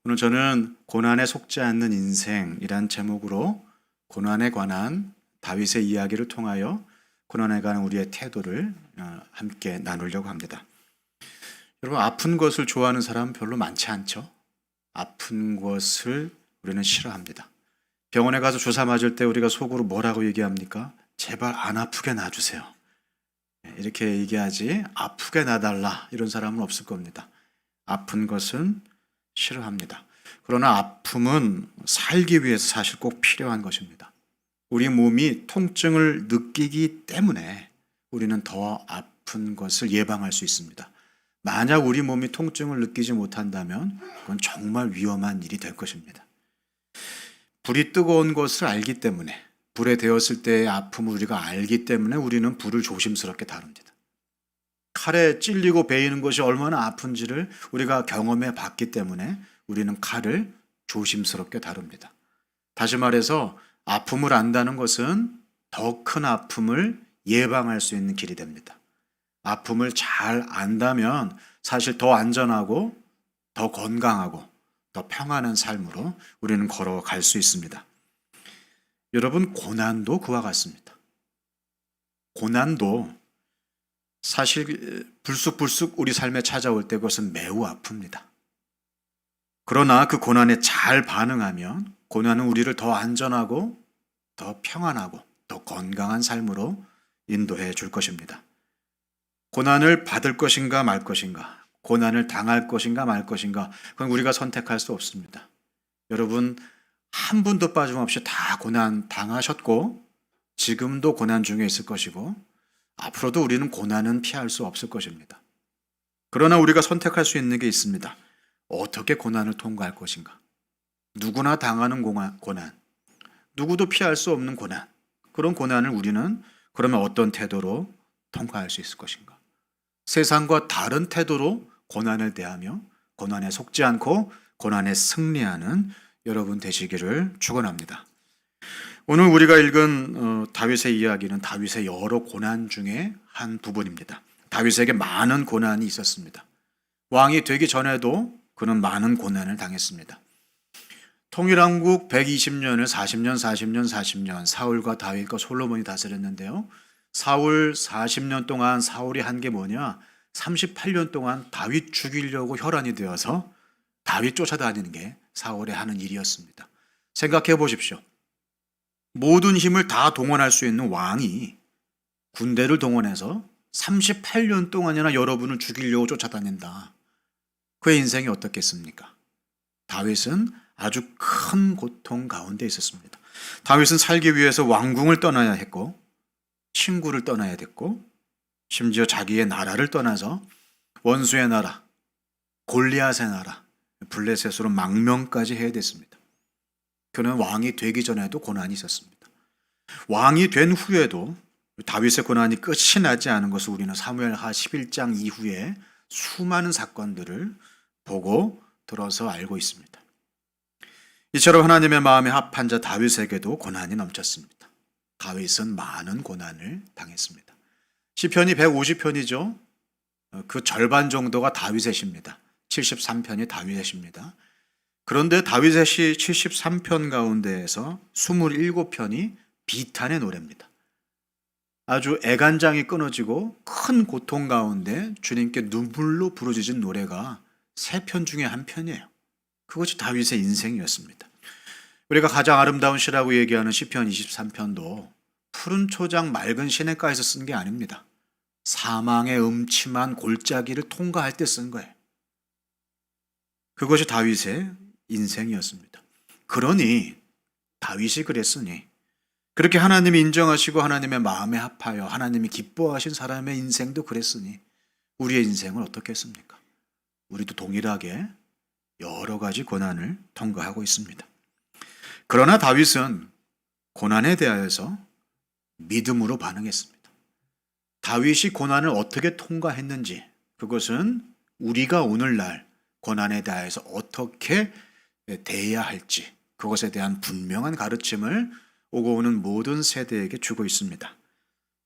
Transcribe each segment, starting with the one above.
오늘 저는 고난에 속지 않는 인생이란 제목으로 고난에 관한 다윗의 이야기를 통하여 고난에 관한 우리의 태도를 함께 나누려고 합니다. 여러분, 아픈 것을 좋아하는 사람은 별로 많지 않죠? 아픈 것을 우리는 싫어합니다. 병원에 가서 주사 맞을 때 우리가 속으로 뭐라고 얘기합니까? 제발 안 아프게 놔주세요. 이렇게 얘기하지 아프게 놔달라 이런 사람은 없을 겁니다. 아픈 것은 싫어합니다. 그러나 아픔은 살기 위해서 사실 꼭 필요한 것입니다. 우리 몸이 통증을 느끼기 때문에 우리는 더 아픈 것을 예방할 수 있습니다. 만약 우리 몸이 통증을 느끼지 못한다면 그건 정말 위험한 일이 될 것입니다. 불이 뜨거운 것을 알기 때문에, 불에 데웠을 때의 아픔을 우리가 알기 때문에 우리는 불을 조심스럽게 다룹니다. 칼에 찔리고 베이는 것이 얼마나 아픈지를 우리가 경험해 봤기 때문에 우리는 칼을 조심스럽게 다룹니다. 다시 말해서 아픔을 안다는 것은 더 큰 아픔을 예방할 수 있는 길이 됩니다. 아픔을 잘 안다면 사실 더 안전하고 더 건강하고 더 평안한 삶으로 우리는 걸어갈 수 있습니다. 여러분, 고난도 그와 같습니다. 고난도 사실 불쑥불쑥 우리 삶에 찾아올 때 그것은 매우 아픕니다. 그러나 그 고난에 잘 반응하면 고난은 우리를 더 안전하고 더 평안하고 더 건강한 삶으로 인도해 줄 것입니다. 고난을 받을 것인가 말 것인가, 고난을 당할 것인가 말 것인가, 그건 우리가 선택할 수 없습니다. 여러분, 한 분도 빠짐없이 다 고난 당하셨고 지금도 고난 중에 있을 것이고 앞으로도 우리는 고난은 피할 수 없을 것입니다. 그러나 우리가 선택할 수 있는 게 있습니다. 어떻게 고난을 통과할 것인가? 누구나 당하는 고난, 누구도 피할 수 없는 고난, 그런 고난을 우리는 그러면 어떤 태도로 통과할 수 있을 것인가? 세상과 다른 태도로 고난을 대하며 고난에 속지 않고 고난에 승리하는 여러분 되시기를 축원합니다. 오늘 우리가 읽은 다윗의 이야기는 다윗의 여러 고난 중에 한 부분입니다. 다윗에게 많은 고난이 있었습니다. 왕이 되기 전에도 그는 많은 고난을 당했습니다. 통일왕국 120년을 40년 사울과 다윗과 솔로몬이 다스렸는데요. 사울 40년 동안 사울이 한 게 뭐냐? 38년 동안 다윗 죽이려고 혈안이 되어서 다윗 쫓아다니는 게 사울의 하는 일이었습니다. 생각해 보십시오. 모든 힘을 다 동원할 수 있는 왕이 군대를 동원해서 38년 동안이나 여러분을 죽이려고 쫓아다닌다. 그의 인생이 어떻겠습니까? 다윗은 아주 큰 고통 가운데 있었습니다. 다윗은 살기 위해서 왕궁을 떠나야 했고 친구를 떠나야 됐고 심지어 자기의 나라를 떠나서 원수의 나라, 골리앗의 나라, 블레셋으로 망명까지 해야 됐습니다. 그는 왕이 되기 전에도 고난이 있었습니다. 왕이 된 후에도 다윗의 고난이 끝이 나지 않은 것을 우리는 사무엘하 11장 이후에 수많은 사건들을 보고 들어서 알고 있습니다. 이처럼 하나님의 마음에 합한 자 다윗에게도 고난이 넘쳤습니다. 다윗은 많은 고난을 당했습니다. 시편이 150편이죠. 그 절반 정도가 다윗의 시입니다. 73편이 다윗의 시입니다. 그런데 다윗의 시 73편 가운데에서 27편이 비탄의 노래입니다. 아주 애간장이 끊어지고 큰 고통 가운데 주님께 눈물로 부르짖은 노래가 3편 중에 한 편이에요. 그것이 다윗의 인생이었습니다. 우리가 가장 아름다운 시라고 얘기하는 시편 23편도 푸른 초장 맑은 시냇가에서 쓴 게 아닙니다. 사망의 음침한 골짜기를 통과할 때 쓴 거예요. 그것이 다윗의 인생이었습니다. 그러니 다윗이 그랬으니 그렇게 하나님이 인정하시고 하나님의 마음에 합하여 하나님이 기뻐하신 사람의 인생도 그랬으니 우리의 인생은 어떻겠습니까? 우리도 동일하게 여러 가지 고난을 통과하고 있습니다. 그러나 다윗은 고난에 대하여서 믿음으로 반응했습니다. 다윗이 고난을 어떻게 통과했는지 그것은 우리가 오늘날 고난에 대해서 어떻게 대해야 할지 그것에 대한 분명한 가르침을 오고 오는 모든 세대에게 주고 있습니다.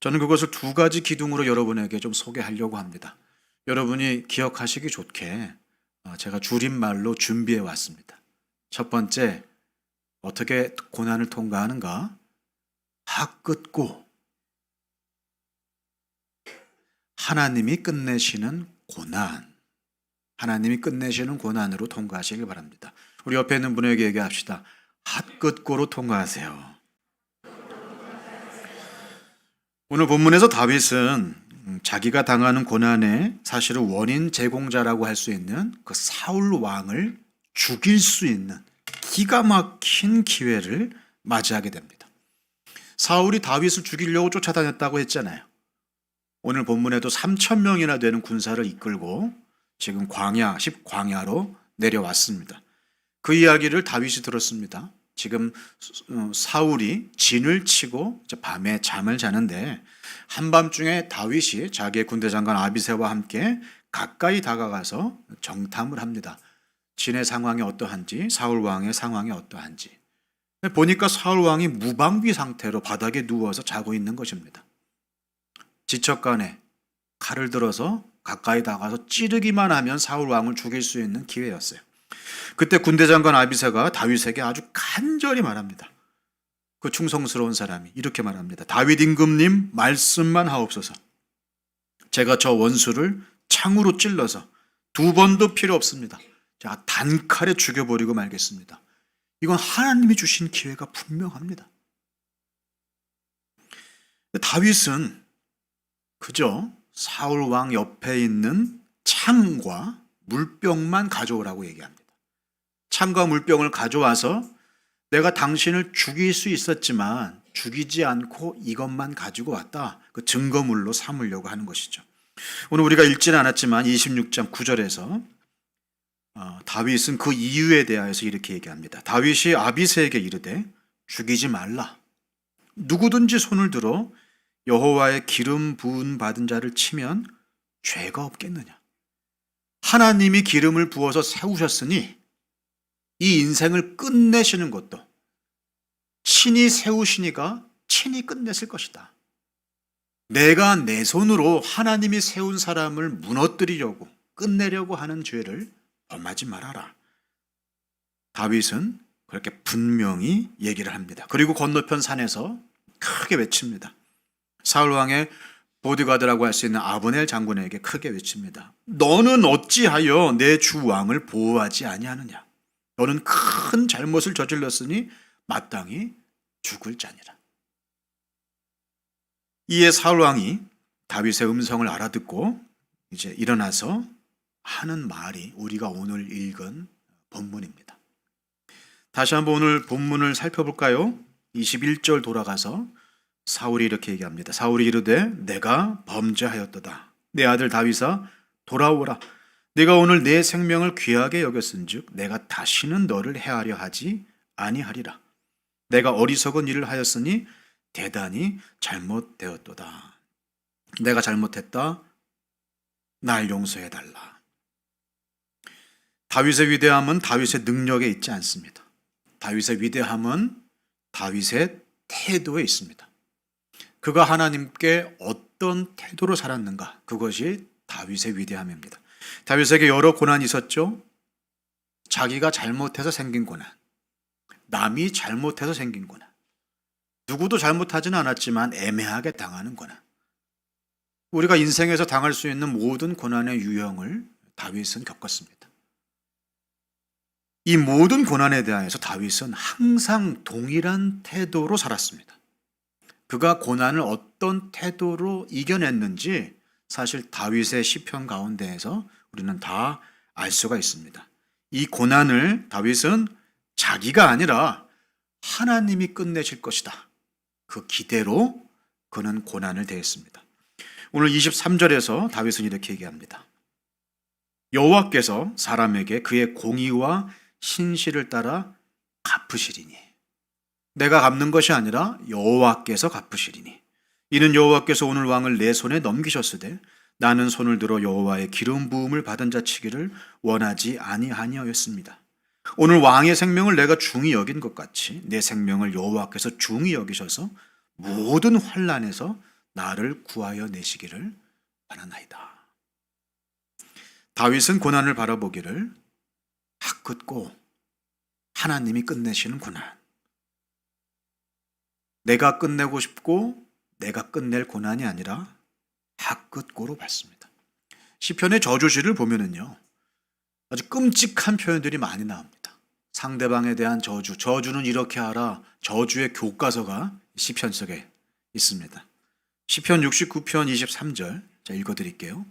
저는 그것을 2가지 기둥으로 여러분에게 좀 소개하려고 합니다. 여러분이 기억하시기 좋게 제가 줄임말로 준비해 왔습니다. 첫 번째, 어떻게 고난을 통과하는가? 화끝고 하나님이 끝내시는 고난, 하나님이 끝내시는 고난으로 통과하시길 바랍니다. 우리 옆에 있는 분에게 얘기합시다. 핫끝고로 통과하세요. 오늘 본문에서 다윗은 자기가 당하는 고난의 사실은 원인 제공자라고 할 수 있는 그 사울 왕을 죽일 수 있는 기가 막힌 기회를 맞이하게 됩니다. 사울이 다윗을 죽이려고 쫓아다녔다고 했잖아요. 오늘 본문에도 3,000명이나 되는 군사를 이끌고 지금 광야로 내려왔습니다. 그 이야기를 다윗이 들었습니다. 지금 사울이 진을 치고 밤에 잠을 자는데 한밤중에 다윗이 자기의 군대 장관 아비새와 함께 가까이 다가가서 정탐을 합니다. 진의 상황이 어떠한지, 사울 왕의 상황이 어떠한지. 보니까 사울 왕이 무방비 상태로 바닥에 누워서 자고 있는 것입니다. 지척간에 칼을 들어서 가까이 다가가서 찌르기만 하면 사울 왕을 죽일 수 있는 기회였어요. 그때 군대 장관 아비새가 다윗에게 아주 간절히 말합니다. 그 충성스러운 사람이 이렇게 말합니다. 다윗 임금님 말씀만 하옵소서. 제가 저 원수를 창으로 찔러서 2번도 필요 없습니다. 제가 단칼에 죽여버리고 말겠습니다. 이건 하나님이 주신 기회가 분명합니다. 다윗은 그저 사울 왕 옆에 있는 창과 물병만 가져오라고 얘기합니다. 창과 물병을 가져와서 내가 당신을 죽일 수 있었지만 죽이지 않고 이것만 가지고 왔다. 그 증거물로 삼으려고 하는 것이죠. 오늘 우리가 읽지는 않았지만 26장 9절에서 다윗은 그 이유에 대하여서 이렇게 얘기합니다. 다윗이 아비새에게 이르되 죽이지 말라. 누구든지 손을 들어 여호와의 기름 부은 받은 자를 치면 죄가 없겠느냐. 하나님이 기름을 부어서 세우셨으니 이 인생을 끝내시는 것도 친히 세우시니가 친히 끝냈을 것이다. 내가 내 손으로 하나님이 세운 사람을 무너뜨리려고 끝내려고 하는 죄를 범하지 말아라. 다윗은 그렇게 분명히 얘기를 합니다. 그리고 건너편 산에서 크게 외칩니다. 사울 왕의 보디가드라고 할 수 있는 아브넬 장군에게 크게 외칩니다. 너는 어찌하여 내 주 왕을 보호하지 아니하느냐. 너는 큰 잘못을 저질렀으니 마땅히 죽을 자니라. 이에 사울 왕이 다윗의 음성을 알아듣고 이제 일어나서 하는 말이 우리가 오늘 읽은 본문입니다. 다시 한번 오늘 본문을 살펴볼까요? 21절 돌아가서 사울이 이렇게 얘기합니다. 사울이 이르되 내가 범죄하였도다. 내 아들 다윗아 돌아오라. 내가 오늘 내 생명을 귀하게 여겼은즉 내가 다시는 너를 해하려 하지 아니하리라. 내가 어리석은 일을 하였으니 대단히 잘못되었도다. 내가 잘못했다. 날 용서해달라. 다윗의 위대함은 다윗의 능력에 있지 않습니다. 다윗의 위대함은 다윗의 태도에 있습니다. 그가 하나님께 어떤 태도로 살았는가, 그것이 다윗의 위대함입니다. 다윗에게 여러 고난이 있었죠. 자기가 잘못해서 생긴 고난, 남이 잘못해서 생긴 고난, 누구도 잘못하지는 않았지만 애매하게 당하는 고난. 우리가 인생에서 당할 수 있는 모든 고난의 유형을 다윗은 겪었습니다. 이 모든 고난에 대하여서 다윗은 항상 동일한 태도로 살았습니다. 그가 고난을 어떤 태도로 이겨냈는지 사실 다윗의 시편 가운데에서 우리는 다 알 수가 있습니다. 이 고난을 다윗은 자기가 아니라 하나님이 끝내실 것이다. 그 기대로 그는 고난을 대했습니다. 오늘 23절에서 다윗은 이렇게 얘기합니다. 여호와께서 사람에게 그의 공의와 신실을 따라 갚으시리니. 내가 갚는 것이 아니라 여호와께서 갚으시리니. 이는 여호와께서 오늘 왕을 내 손에 넘기셨으되 나는 손을 들어 여호와의 기름 부음을 받은 자 치기를 원하지 아니하였습니다. 오늘 왕의 생명을 내가 중히 여긴 것 같이 내 생명을 여호와께서 중히 여기셔서 모든 환난에서 나를 구하여 내시기를 원하나이다. 다윗은 고난을 바라보기를 핫긋고 하나님이 끝내시는 고난. 내가 끝내고 싶고 내가 끝낼 고난이 아니라 하끝고로 받습니다. 시편의 저주시를 보면은요, 아주 끔찍한 표현들이 많이 나옵니다. 상대방에 대한 저주, 저주는 이렇게 하라, 저주의 교과서가 시편 속에 있습니다. 시편 69편 23절, 자 읽어드릴게요.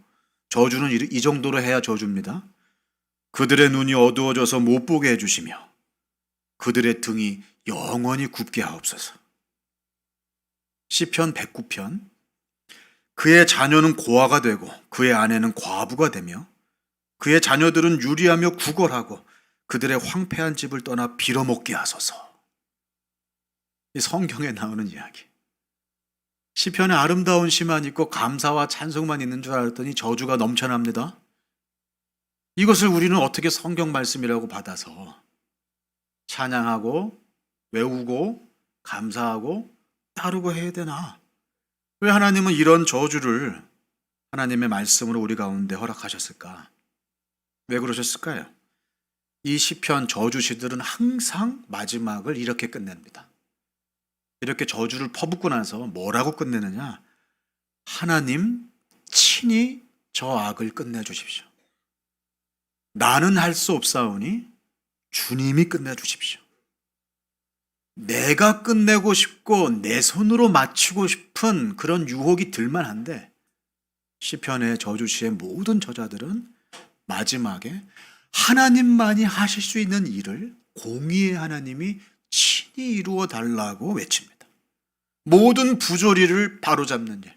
저주는 이 정도로 해야 저주입니다. 그들의 눈이 어두워져서 못 보게 해주시며 그들의 등이 영원히 굽게 하옵소서. 시편 109편, 그의 자녀는 고아가 되고 그의 아내는 과부가 되며 그의 자녀들은 유리하며 구걸하고 그들의 황폐한 집을 떠나 빌어먹게 하소서. 이 성경에 나오는 이야기. 시편에 아름다운 시만 있고 감사와 찬송만 있는 줄 알았더니 저주가 넘쳐납니다. 이것을 우리는 어떻게 성경 말씀이라고 받아서 찬양하고 외우고 감사하고 따르고 해야 되나? 왜 하나님은 이런 저주를 하나님의 말씀으로 우리 가운데 허락하셨을까? 왜 그러셨을까요? 이 시편 저주시들은 항상 마지막을 이렇게 끝냅니다. 이렇게 저주를 퍼붓고 나서 뭐라고 끝내느냐? 하나님 친히 저 악을 끝내주십시오. 나는 할 수 없사오니 주님이 끝내주십시오. 내가 끝내고 싶고 내 손으로 마치고 싶은 그런 유혹이 들만한데 시편의 저주시의 모든 저자들은 마지막에 하나님만이 하실 수 있는 일을 공의의 하나님이 친히 이루어 달라고 외칩니다. 모든 부조리를 바로잡는 일,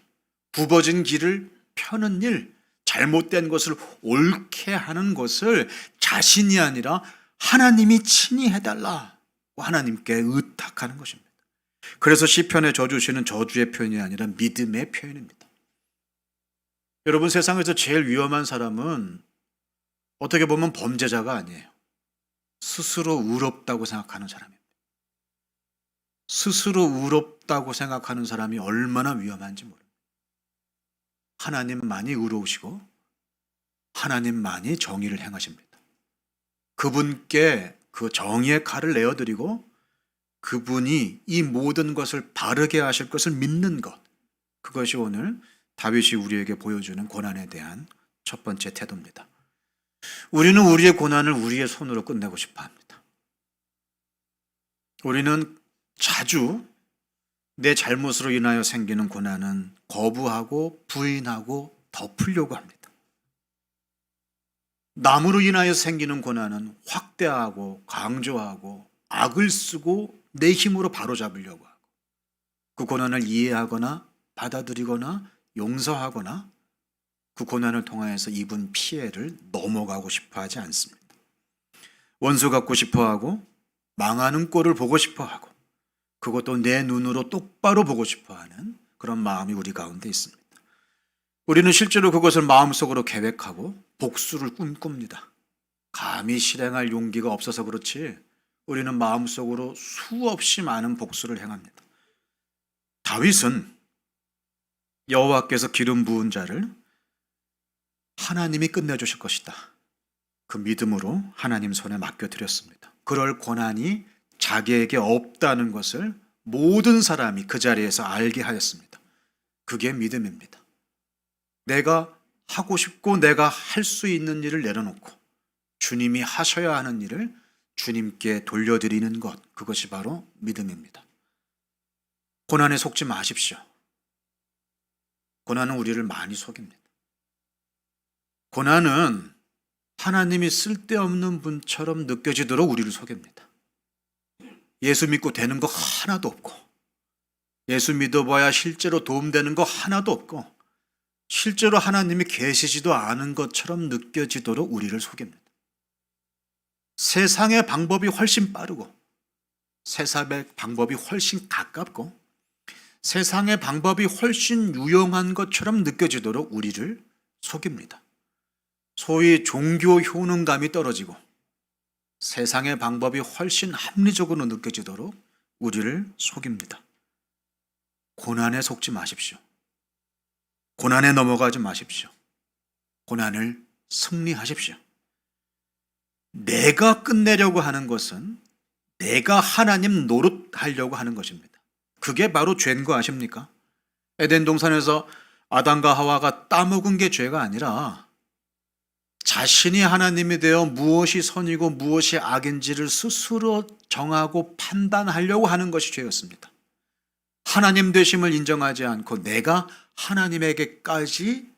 굽어진 길을 펴는 일, 잘못된 것을 옳게 하는 것을 자신이 아니라 하나님이 친히 해달라고 하나님께 의탁하는 것입니다. 그래서 시편의 저주시는 저주의 표현이 아니라 믿음의 표현입니다. 여러분, 세상에서 제일 위험한 사람은 어떻게 보면 범죄자가 아니에요. 스스로 의롭다고 생각하는 사람입니다. 스스로 의롭다고 생각하는 사람이 얼마나 위험한지 모릅니다. 하나님만이 의로우시고 하나님만이 정의를 행하십니다. 그분께 그 정의의 칼을 내어드리고 그분이 이 모든 것을 바르게 하실 것을 믿는 것, 그것이 오늘 다윗이 우리에게 보여주는 고난에 대한 첫 번째 태도입니다. 우리는 우리의 고난을 우리의 손으로 끝내고 싶어 합니다. 우리는 자주 내 잘못으로 인하여 생기는 고난은 거부하고 부인하고 덮으려고 합니다. 남으로 인하여 생기는 고난은 확대하고 강조하고 악을 쓰고 내 힘으로 바로잡으려고 하고 그 고난을 이해하거나 받아들이거나 용서하거나 그 고난을 통하여서 입은 피해를 넘어가고 싶어 하지 않습니다. 원수 갖고 싶어 하고 망하는 꼴을 보고 싶어 하고 그것도 내 눈으로 똑바로 보고 싶어 하는 그런 마음이 우리 가운데 있습니다. 우리는 실제로 그것을 마음속으로 계획하고 복수를 꿈꿉니다. 감히 실행할 용기가 없어서 그렇지 우리는 마음속으로 수없이 많은 복수를 행합니다. 다윗은 여호와께서 기름 부은 자를 하나님이 끝내주실 것이다. 그 믿음으로 하나님 손에 맡겨드렸습니다. 그럴 권한이 자기에게 없다는 것을 모든 사람이 그 자리에서 알게 하였습니다. 그게 믿음입니다. 내가 하고 싶고 내가 할 수 있는 일을 내려놓고 주님이 하셔야 하는 일을 주님께 돌려드리는 것, 그것이 바로 믿음입니다. 고난에 속지 마십시오. 고난은 우리를 많이 속입니다. 고난은 하나님이 쓸데없는 분처럼 느껴지도록 우리를 속입니다. 예수 믿고 되는 거 하나도 없고 예수 믿어봐야 실제로 도움되는 거 하나도 없고 실제로 하나님이 계시지도 않은 것처럼 느껴지도록 우리를 속입니다. 세상의 방법이 훨씬 빠르고 세상의 방법이 훨씬 가깝고 세상의 방법이 훨씬 유용한 것처럼 느껴지도록 우리를 속입니다. 소위 종교 효능감이 떨어지고 세상의 방법이 훨씬 합리적으로 느껴지도록 우리를 속입니다. 고난에 속지 마십시오. 고난에 넘어가지 마십시오. 고난을 승리하십시오. 내가 끝내려고 하는 것은 내가 하나님 노릇하려고 하는 것입니다. 그게 바로 죄인 거 아십니까? 에덴 동산에서 아담과 하와가 따먹은 게 죄가 아니라 자신이 하나님이 되어 무엇이 선이고 무엇이 악인지를 스스로 정하고 판단하려고 하는 것이 죄였습니다. 하나님 되심을 인정하지 않고 내가 하나님에게까지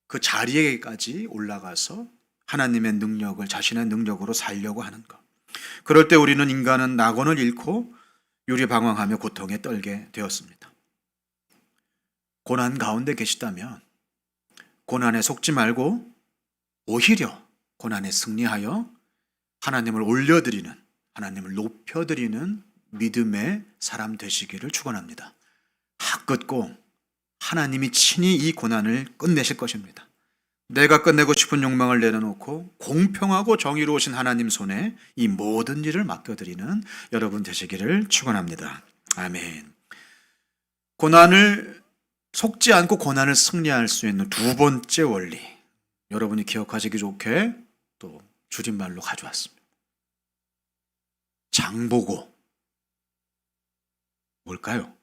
그 자리에까지 올라가서 하나님의 능력을 자신의 능력으로 살려고 하는 것. 그럴 때 우리는 인간은 낙원을 잃고 유리방황하며 고통에 떨게 되었습니다. 고난 가운데 계시다면 고난에 속지 말고 오히려 고난에 승리하여 하나님을 올려드리는, 하나님을 높여드리는 믿음의 사람 되시기를 축원합니다. ሐ끝고 하나님이 친히 이 고난을 끝내실 것입니다. 내가 끝내고 싶은 욕망을 내려놓고 공평하고 정의로우신 하나님 손에 이 모든 일을 맡겨드리는 여러분 되시기를 축원합니다. 아멘. 고난을 속지 않고 고난을 승리할 수 있는 두 번째 원리, 여러분이 기억하시기 좋게 또 줄임말로 가져왔습니다. 장보고. 뭘까요?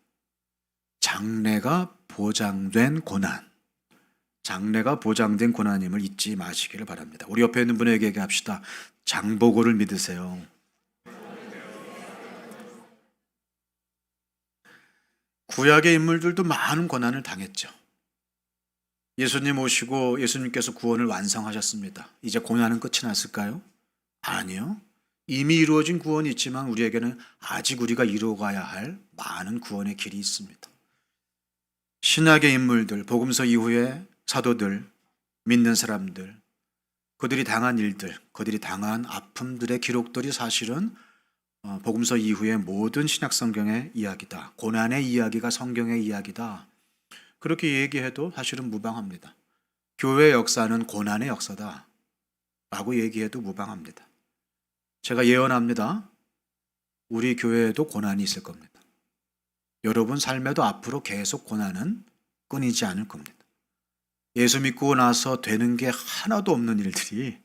장래가 보장된 고난. 장래가 보장된 고난임을 잊지 마시기를 바랍니다. 우리 옆에 있는 분에게 얘기합시다. 장보고를 믿으세요. 구약의 인물들도 많은 고난을 당했죠. 예수님 오시고 예수님께서 구원을 완성하셨습니다. 이제 고난은 끝이 났을까요? 아니요. 이미 이루어진 구원이 있지만 우리에게는 아직 우리가 이루어가야 할 많은 구원의 길이 있습니다. 신약의 인물들, 복음서 이후에 사도들, 믿는 사람들, 그들이 당한 일들, 그들이 당한 아픔들의 기록들이 사실은 복음서 이후의 모든 신약 성경의 이야기다. 고난의 이야기가 성경의 이야기다. 그렇게 얘기해도 사실은 무방합니다. 교회의 역사는 고난의 역사다 라고 얘기해도 무방합니다. 제가 예언합니다. 우리 교회에도 고난이 있을 겁니다. 여러분 삶에도 앞으로 계속 고난은 끊이지 않을 겁니다. 예수 믿고 나서 되는 게 하나도 없는 일들이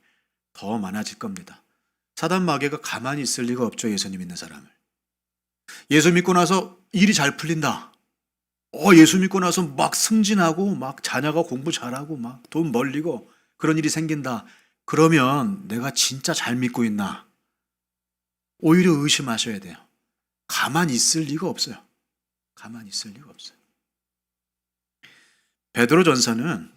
더 많아질 겁니다. 사단 마귀가 가만히 있을 리가 없죠. 예수님 믿는 사람을. 예수 믿고 나서 일이 잘 풀린다. 예수 믿고 나서 막 승진하고 막 자녀가 공부 잘하고 막 돈 벌리고 그런 일이 생긴다. 그러면 내가 진짜 잘 믿고 있나? 오히려 의심하셔야 돼요. 가만히 있을 리가 없어요. 가만히 있을 리가 없어요. 베드로전서는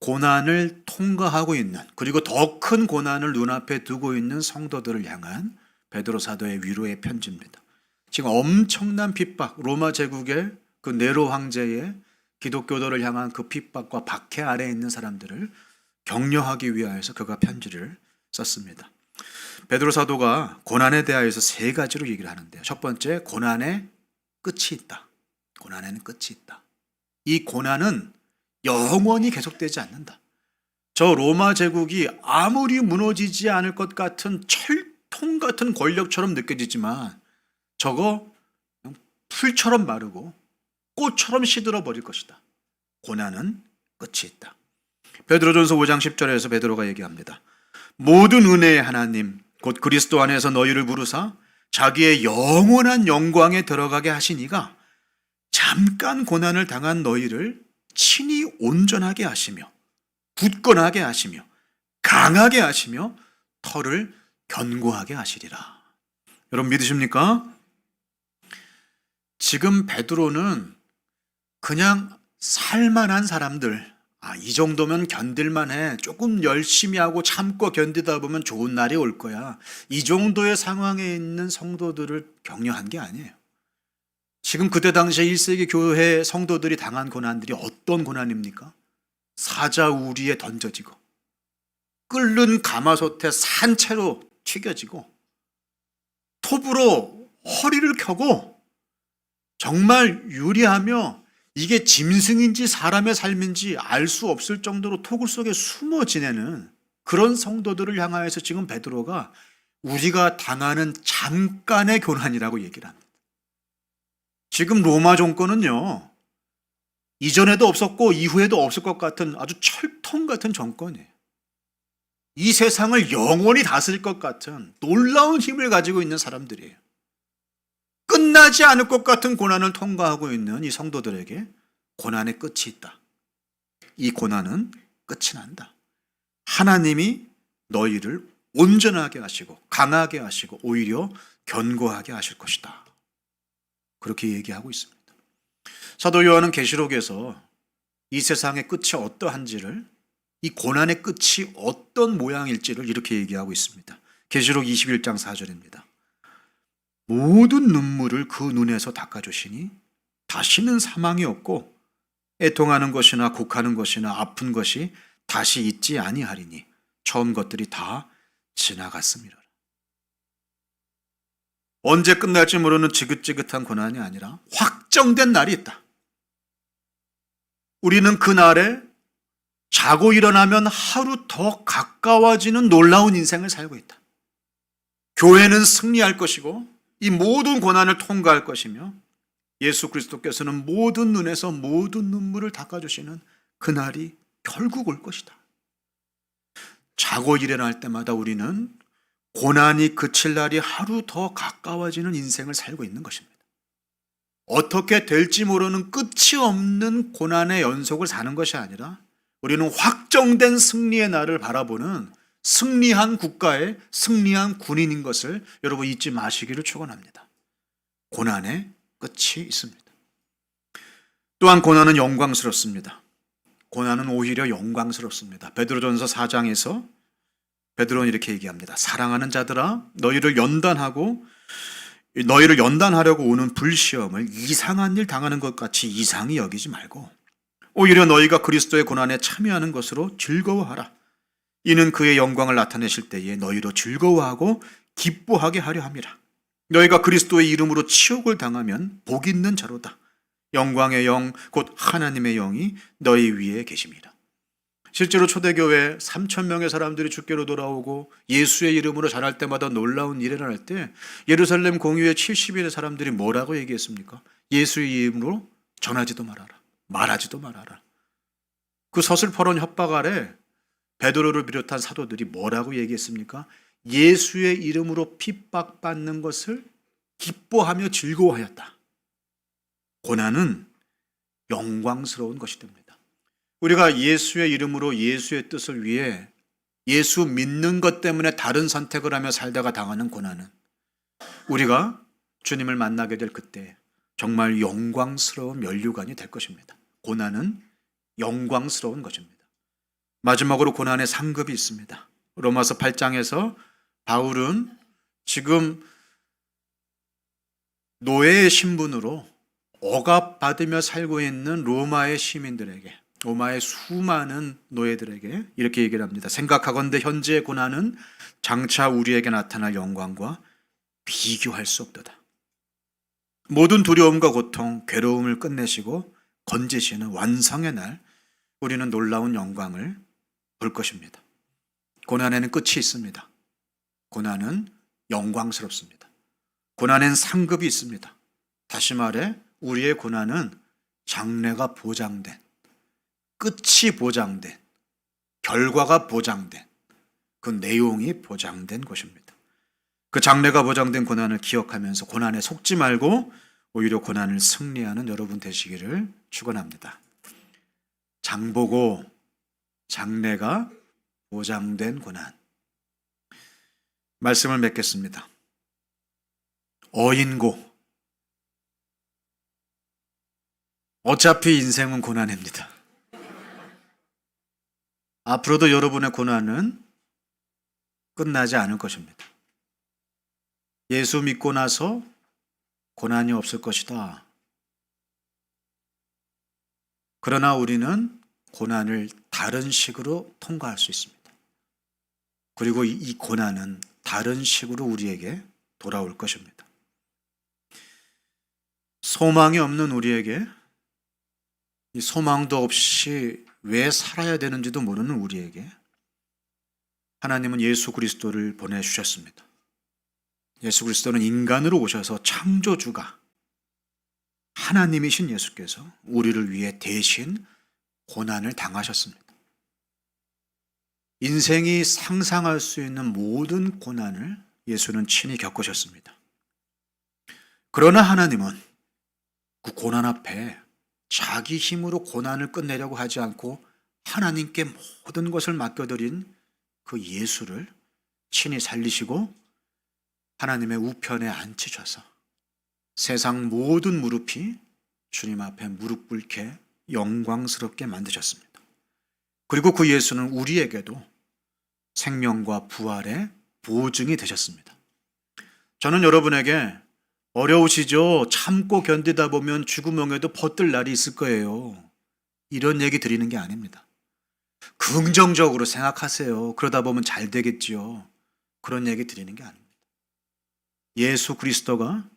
고난을 통과하고 있는, 그리고 더 큰 고난을 눈앞에 두고 있는 성도들을 향한 베드로 사도의 위로의 편지입니다. 지금 엄청난 핍박, 로마 제국의 그 네로 황제의 기독교도를 향한 그 핍박과 박해 아래에 있는 사람들을 격려하기 위하여서 그가 편지를 썼습니다. 베드로 사도가 고난에 대하여서 세 가지로 얘기를 하는데요. 첫 번째, 고난에 끝이 있다. 고난에는 끝이 있다. 이 고난은 영원히 계속되지 않는다. 저 로마 제국이 아무리 무너지지 않을 것 같은 철통 같은 권력처럼 느껴지지만 저거 풀처럼 마르고 꽃처럼 시들어 버릴 것이다. 고난은 끝이 있다. 베드로전서 5장 10절에서 베드로가 얘기합니다. 모든 은혜의 하나님 곧 그리스도 안에서 너희를 부르사 자기의 영원한 영광에 들어가게 하시니가 잠깐 고난을 당한 너희를 친히 온전하게 하시며 굳건하게 하시며 강하게 하시며 터를 견고하게 하시리라. 여러분 믿으십니까? 지금 베드로는 그냥 살만한 사람들, 이 정도면 견딜만해. 조금 열심히 하고 참고 견디다 보면 좋은 날이 올 거야. 이 정도의 상황에 있는 성도들을 격려한 게 아니에요. 지금 그때 당시에 1세기 교회 성도들이 당한 고난들이 어떤 고난입니까? 사자우리에 던져지고 끓는 가마솥에 산채로 튀겨지고 톱으로 허리를 켜고 정말 유리하며 이게 짐승인지 사람의 삶인지 알 수 없을 정도로 토굴 속에 숨어 지내는 그런 성도들을 향하여서 지금 베드로가 우리가 당하는 잠깐의 고난이라고 얘기를 합니다. 지금 로마 정권은요, 이전에도 없었고 이후에도 없을 것 같은 아주 철통 같은 정권이에요. 이 세상을 영원히 다스릴 것 같은 놀라운 힘을 가지고 있는 사람들이에요. 끝나지 않을 것 같은 고난을 통과하고 있는 이 성도들에게 고난의 끝이 있다. 이 고난은 끝이 난다. 하나님이 너희를 온전하게 하시고 강하게 하시고 오히려 견고하게 하실 것이다. 그렇게 얘기하고 있습니다. 사도 요한은 계시록에서 이 세상의 끝이 어떠한지를, 이 고난의 끝이 어떤 모양일지를 이렇게 얘기하고 있습니다. 계시록 21장 4절입니다. 모든 눈물을 그 눈에서 닦아주시니 다시는 사망이 없고 애통하는 것이나 곡하는 것이나 아픈 것이 다시 있지 아니하리니 처음 것들이 다 지나갔습니다. 언제 끝날지 모르는 지긋지긋한 고난이 아니라 확정된 날이 있다. 우리는 그 날에 자고 일어나면 하루 더 가까워지는 놀라운 인생을 살고 있다. 교회는 승리할 것이고 이 모든 고난을 통과할 것이며 예수 그리스도께서는 모든 눈에서 모든 눈물을 닦아주시는 그날이 결국 올 것이다. 자고 일어날 때마다 우리는 고난이 그칠 날이 하루 더 가까워지는 인생을 살고 있는 것입니다. 어떻게 될지 모르는 끝이 없는 고난의 연속을 사는 것이 아니라 우리는 확정된 승리의 날을 바라보는 승리한 국가의 승리한 군인인 것을 여러분 잊지 마시기를 축원합니다. 고난의 끝이 있습니다. 또한 고난은 영광스럽습니다. 고난은 오히려 영광스럽습니다. 베드로전서 4장에서 베드로는 이렇게 얘기합니다. 사랑하는 자들아, 너희를 연단하려고 오는 불시험을 이상한 일 당하는 것 같이 이상히 여기지 말고 오히려 너희가 그리스도의 고난에 참여하는 것으로 즐거워하라. 이는 그의 영광을 나타내실 때에 너희로 즐거워하고 기뻐하게 하려 함이라. 너희가 그리스도의 이름으로 치욕을 당하면 복 있는 자로다. 영광의 영 곧 하나님의 영이 너희 위에 계심이라. 실제로 초대교회 3,000명의 사람들이 주께로 돌아오고 예수의 이름으로 전할 때마다 놀라운 일이 일어날 때 예루살렘 공유의 70인의 사람들이 뭐라고 얘기했습니까? 예수의 이름으로 전하지도 말아라. 말하지도 말아라. 그 서슬퍼런 협박 아래 베드로를 비롯한 사도들이 뭐라고 얘기했습니까? 예수의 이름으로 핍박받는 것을 기뻐하며 즐거워하였다. 고난은 영광스러운 것이 됩니다. 우리가 예수의 이름으로 예수의 뜻을 위해 예수 믿는 것 때문에 다른 선택을 하며 살다가 당하는 고난은 우리가 주님을 만나게 될 그때 정말 영광스러운 면류관이 될 것입니다. 고난은 영광스러운 것입니다. 마지막으로 고난의 상급이 있습니다. 로마서 8장에서 바울은 지금 노예의 신분으로 억압받으며 살고 있는 로마의 시민들에게, 로마의 수많은 노예들에게 이렇게 얘기를 합니다. 생각하건대 현재의 고난은 장차 우리에게 나타날 영광과 비교할 수 없도다. 모든 두려움과 고통, 괴로움을 끝내시고 건지시는 완성의 날 우리는 놀라운 영광을 볼 것입니다. 고난에는 끝이 있습니다. 고난은 영광스럽습니다. 고난엔 상급이 있습니다. 다시 말해 우리의 고난은 장래가 보장된, 끝이 보장된, 결과가 보장된, 그 내용이 보장된 것입니다. 그 장래가 보장된 고난을 기억하면서 고난에 속지 말고 오히려 고난을 승리하는 여러분 되시기를 축원합니다. 장보고 장래가 보장된 고난. 말씀을 맺겠습니다. 어인고. 어차피 인생은 고난입니다. 앞으로도 여러분의 고난은 끝나지 않을 것입니다. 예수 믿고 나서 고난이 없을 것이다. 그러나 우리는 고난을 다른 식으로 통과할 수 있습니다. 그리고 이 고난은 다른 식으로 우리에게 돌아올 것입니다. 소망이 없는 우리에게 이 소망도 없이 왜 살아야 되는지도 모르는 우리에게 하나님은 예수 그리스도를 보내주셨습니다. 예수 그리스도는 인간으로 오셔서 창조주가 하나님이신 예수께서 우리를 위해 대신 고난을 당하셨습니다. 인생이 상상할 수 있는 모든 고난을 예수는 친히 겪으셨습니다. 그러나 하나님은 그 고난 앞에 자기 힘으로 고난을 끝내려고 하지 않고 하나님께 모든 것을 맡겨드린 그 예수를 친히 살리시고 하나님의 우편에 앉히셔서 세상 모든 무릎이 주님 앞에 무릎 꿇게 영광스럽게 만드셨습니다. 그리고 그 예수는 우리에게도 생명과 부활의 보증이 되셨습니다. 저는 여러분에게 어려우시죠? 참고 견디다 보면 죽음에도 벗들 날이 있을 거예요. 이런 얘기 드리는 게 아닙니다. 긍정적으로 생각하세요. 그러다 보면 잘 되겠지요. 그런 얘기 드리는 게 아닙니다. 예수 그리스도가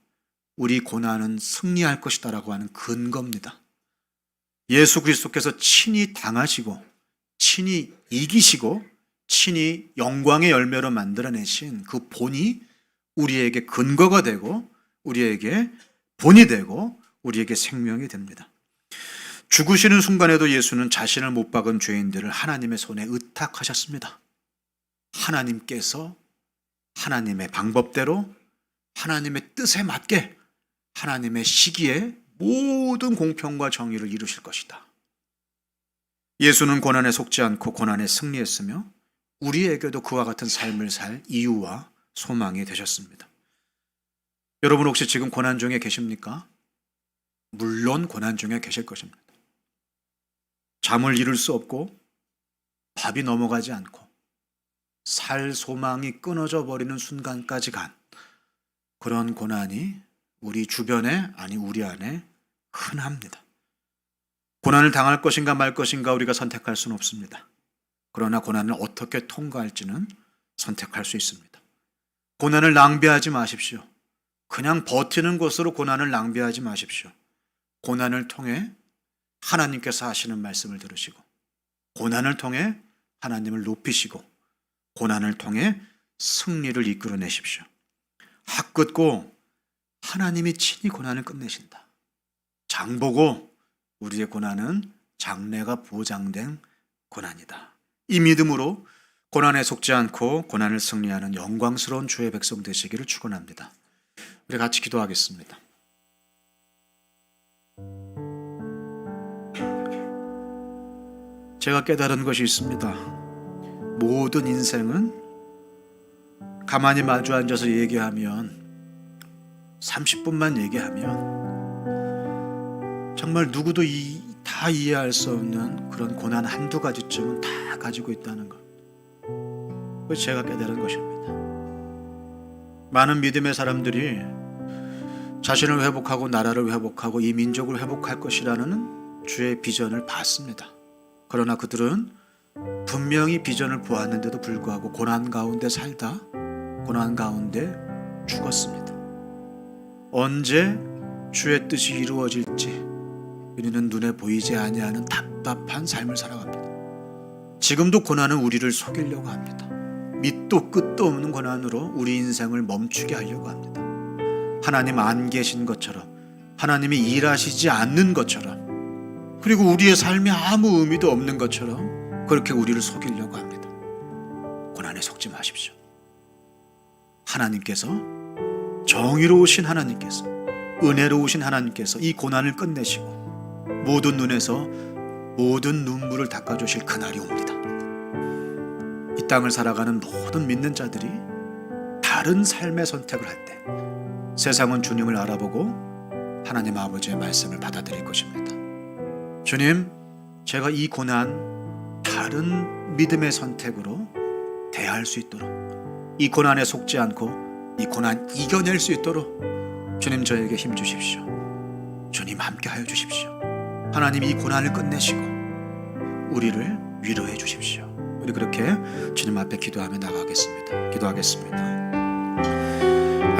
우리 고난은 승리할 것이다라고 하는 근거입니다. 예수 그리스도께서 친히 당하시고 친히 이기시고 친히 영광의 열매로 만들어내신 그 본이 우리에게 근거가 되고 우리에게 본이 되고 우리에게 생명이 됩니다. 죽으시는 순간에도 예수는 자신을 못 박은 죄인들을 하나님의 손에 의탁하셨습니다. 하나님께서 하나님의 방법대로 하나님의 뜻에 맞게 하나님의 시기에 모든 공평과 정의를 이루실 것이다. 예수는 고난에 속지 않고 고난에 승리했으며 우리에게도 그와 같은 삶을 살 이유와 소망이 되셨습니다. 여러분 혹시 지금 고난 중에 계십니까? 물론 고난 중에 계실 것입니다. 잠을 이룰 수 없고 밥이 넘어가지 않고 살 소망이 끊어져 버리는 순간까지 간 그런 고난이 우리 주변에 아니 우리 안에 흔합니다. 고난을 당할 것인가 말 것인가 우리가 선택할 수는 없습니다. 그러나 고난을 어떻게 통과할지는 선택할 수 있습니다. 고난을 낭비하지 마십시오. 그냥 버티는 것으로 고난을 낭비하지 마십시오. 고난을 통해 하나님께서 하시는 말씀을 들으시고 고난을 통해 하나님을 높이시고 고난을 통해 승리를 이끌어내십시오. 학긋고 하나님이 친히 고난을 끝내신다. 장보고 우리의 고난은 장래가 보장된 고난이다. 이 믿음으로 고난에 속지 않고 고난을 승리하는 영광스러운 주의 백성 되시기를 축원합니다. 우리 같이 기도하겠습니다. 제가 깨달은 것이 있습니다. 모든 인생은 가만히 마주 앉아서 얘기하면 30분만 얘기하면 정말 누구도 다 이해할 수 없는 그런 고난 한두 가지쯤은 다 가지고 있다는 것. 그것이 제가 깨달은 것입니다. 많은 믿음의 사람들이 자신을 회복하고 나라를 회복하고 이 민족을 회복할 것이라는 주의 비전을 봤습니다. 그러나 그들은 분명히 비전을 보았는데도 불구하고 고난 가운데 살다 고난 가운데 죽었습니다. 언제 주의 뜻이 이루어질지 우리는 눈에 보이지 아니하는 답답한 삶을 살아갑니다. 지금도 고난은 우리를 속이려고 합니다. 밑도 끝도 없는 고난으로 우리 인생을 멈추게 하려고 합니다. 하나님 안 계신 것처럼 하나님이 일하시지 않는 것처럼 그리고 우리의 삶이 아무 의미도 없는 것처럼 그렇게 우리를 속이려고 합니다. 고난에 속지 마십시오. 하나님께서 정의로우신 하나님께서 은혜로우신 하나님께서 이 고난을 끝내시고 모든 눈에서 모든 눈물을 닦아주실 그날이 옵니다. 이 땅을 살아가는 모든 믿는 자들이 다른 삶의 선택을 할 때 세상은 주님을 알아보고 하나님 아버지의 말씀을 받아들일 것입니다. 주님, 제가 이 고난 다른 믿음의 선택으로 대할 수 있도록 이 고난에 속지 않고 이 고난 이겨낼 수 있도록 주님 저에게 힘 주십시오. 주님 함께 하여 주십시오. 하나님 이 고난을 끝내시고 우리를 위로해 주십시오. 우리 그렇게 주님 앞에 기도하며 나가겠습니다. 기도하겠습니다.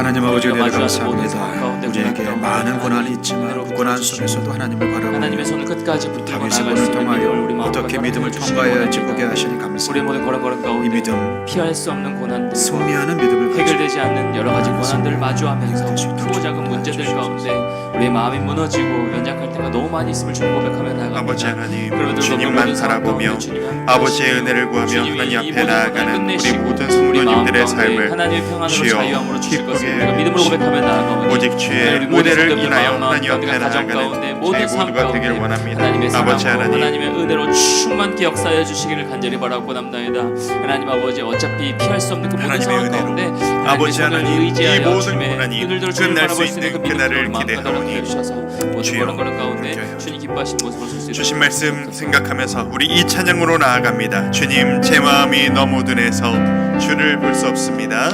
하나님 아버지 우리가 은혜를 마주하는 모든 상황 감사합니다. 가운데 우리에게 고난 많은 가운데 고난이 하나님 있지만 은혜로 그 고난 붙들어주시고 속에서도 하나님을 하나님의 바라보며 손을 끝까지 붙들고 다윗의 나아갈 수 문을 있는 믿음을 우리 통하여 마음과 어떻게 믿음을 가운데 주시기 통과해야 할지 원합니다. 보게 하시니 우리의 감사합니다. 모든 걸음걸음 이 가운데 믿음 피할 수 없는 고난들과 승리하는 믿음을 가지고 해결되지 않는 여러 가지 고난들을 마주하면서 될수 있도록 크고 작은 문제들 도와주시옵소서. 가운데 우리의 마음이 무너지고 연약할 때가 너무 많이 있음을 주님 고백하며 나아갑니다. 아버지 하나님, 그러므로 주님만 모든 상황 바라보며 가운데 주님이 함께 아버지의 하시고 은혜를 구하며 주님이 하나님 이 앞에 모든 나아가는 고난을 우리 끝내시고 모든 우리 마음 성도님들의 가운데 삶을 하나님의 평안으로 주여 자유함으로 주실 것을 기쁘게 우리가 믿음으로 고백하며 나아가오니 오직 주의 하나님, 우리 모든 은혜를 성도들 인하여 마음 하나님 앞에 가운데 가정 가운데 나아가는 모든 저희 삶 모두가 되길 가운데 원합니다. 하나님의 아버지 사랑으로 하나님, 하나님의 은혜로 충만케 역사해 주시기를 간절히 바라고 남나이다. 하나님 아버지 어차피 피할 수 없는 그 모든 하나님의 상황 은혜로 가운데 아버지 하나님, 이 모든 고난이 눈을 끝날 수 있는 그날을 기대하오니 주셔서 모든 주여 걸음 가운데 함께 하여 주님 기뻐하신 모습을 볼 수 있도록 주신 말씀 생각하면서 우리 이 찬양으로 나아갑니다. 주님, 제 마음이 너무 둔해서 주를 볼 수 없습니다.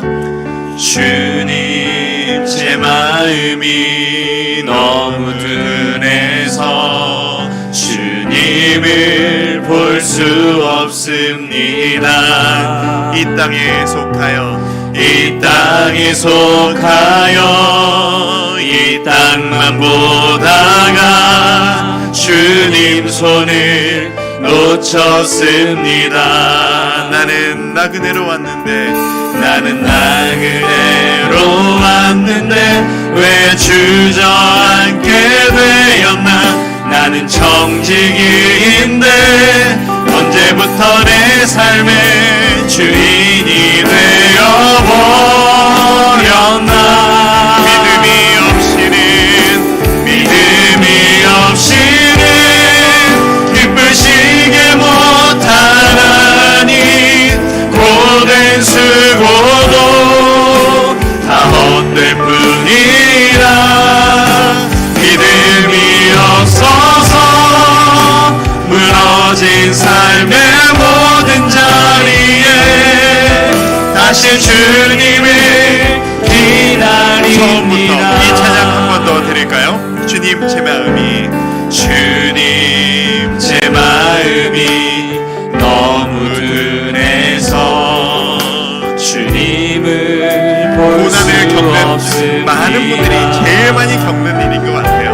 주님, 제 마음이 너무 둔해서 주님을 볼 수 없습니다. 이 땅에 속하여 이 땅만 보다가 주님 손을 놓쳤습니다. 나는 나그네로 왔는데 왜 주저앉게 되었나. 나는 청지기인데 언제부터 내 삶의 주인이 되어버렸나. 믿음이 없이는 기쁘시게 못하나니 고된 수고도 다 헛될 뿐이라. 믿음이 없어서 무너진 삶의 모든 자리에 다시 주님을 기다립니다. 처음부터 이 찬양 한 번 더 드릴까요? 주님, 제 마음이 너무 둔해서 주님을 볼 고난을 수 겪는 없습니다. 많은 분들이 제일 많이 겪는 일인 것 같아요.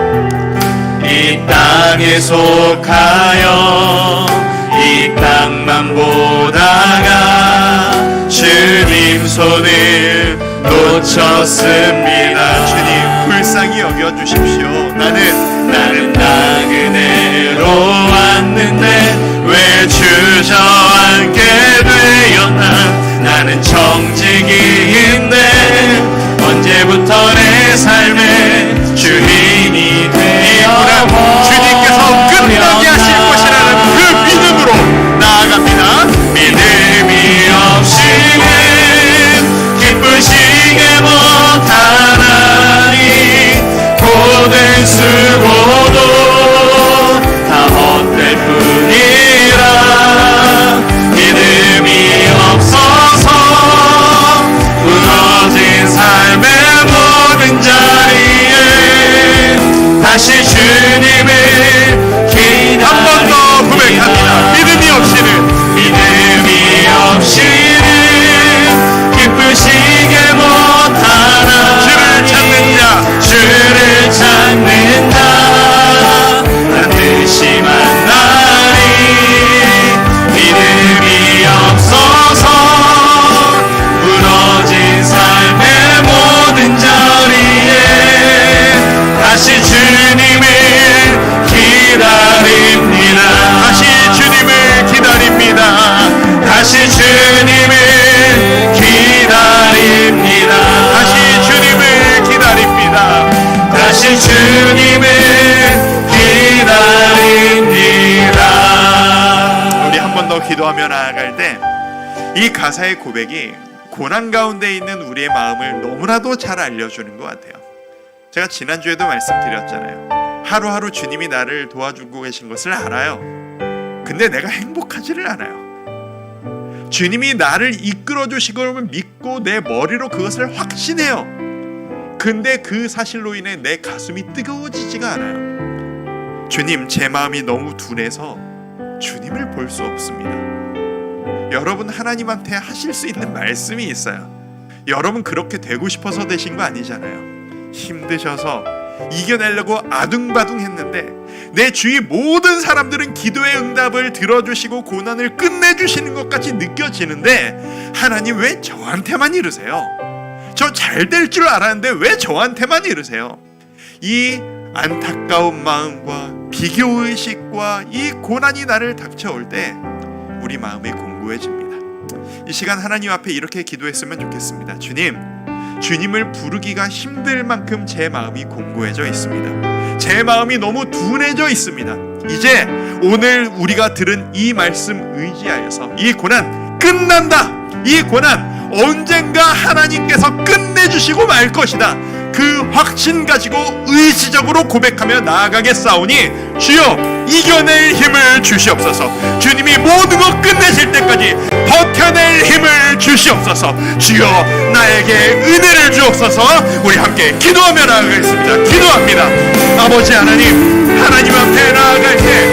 이 땅에 속하여 이 땅만 보다가 주님 손을 놓쳤습니다. 주님, 불쌍히 여겨 주십시오. 나는 나그네로 왔는데 왜 주저앉게 되었나. 나는 청지기인데 언제부터 내 삶의 주인이 되어버렸나. 주님께서 끝나게 하실 것이라는 그 믿음으로 나아갑니다. 믿음이 없이는 기쁘시게 못하나니 고된 수고도 다 헛될 뿐이라. 믿음이 없어서 무너진 삶의 모든 자리에 다시 주님을 한 번 더 고백합니다. 믿음이 없이는 기쁘시게 못하나. 주를 찾는 자 반드시 만나리. 믿음이 없어서 무너진 삶의 모든 자리에 다시 주님을 기다립니다. 다시 주님을 기다립니다. 다시 주님을 기다립니다. 다시 주님을 기다립니다. 다시 주님을 기다립니다. 우리 한 번 더 기도하며 나아갈 때 이 가사의 고백이 고난 가운데 있는 우리의 마음을 너무나도 잘 알려주는 것 같아요. 제가 지난주에도 말씀드렸잖아요. 하루하루 주님이 나를 도와주고 계신 것을 알아요. 근데 내가 행복하지를 않아요. 주님이 나를 이끌어 주실 걸 믿고 내 머리로 그것을 확신해요. 근데 그 사실로 인해 내 가슴이 뜨거워지지가 않아요. 주님, 제 마음이 너무 둔해서 주님을 볼 수 없습니다. 여러분, 하나님한테 하실 수 있는 말씀이 있어요. 여러분 그렇게 되고 싶어서 되신 거 아니잖아요. 힘드셔서 이겨내려고 아둥바둥 했는데 내 주위 모든 사람들은 기도의 응답을 들어주시고 고난을 끝내주시는 것 같이 느껴지는데 하나님 왜 저한테만 이러세요? 저 잘 될 줄 알았는데 왜 저한테만 이러세요? 이 안타까운 마음과 비교의식과 이 고난이 나를 닥쳐올 때 우리 마음이 공고해집니다. 이 시간 하나님 앞에 이렇게 기도했으면 좋겠습니다. 주님을 부르기가 힘들 만큼 제 마음이 공고해져 있습니다. 제 마음이 너무 둔해져 있습니다. 이제 오늘 우리가 들은 이 말씀 의지하여서 이 고난 끝난다. 이 고난 언젠가 하나님께서 끝내주시고 말 것이다. 그 확신 가지고 의지적으로 고백하며 나아가겠사오니 주여 이겨낼 힘을 주시옵소서. 주님이 모든 것 끝내실 때까지 버텨낼 힘을 주시옵소서. 주여 나에게 은혜를 주옵소서. 우리 함께 기도하며 나아가겠습니다. 기도합니다. 아버지 하나님 앞에 나아갈 때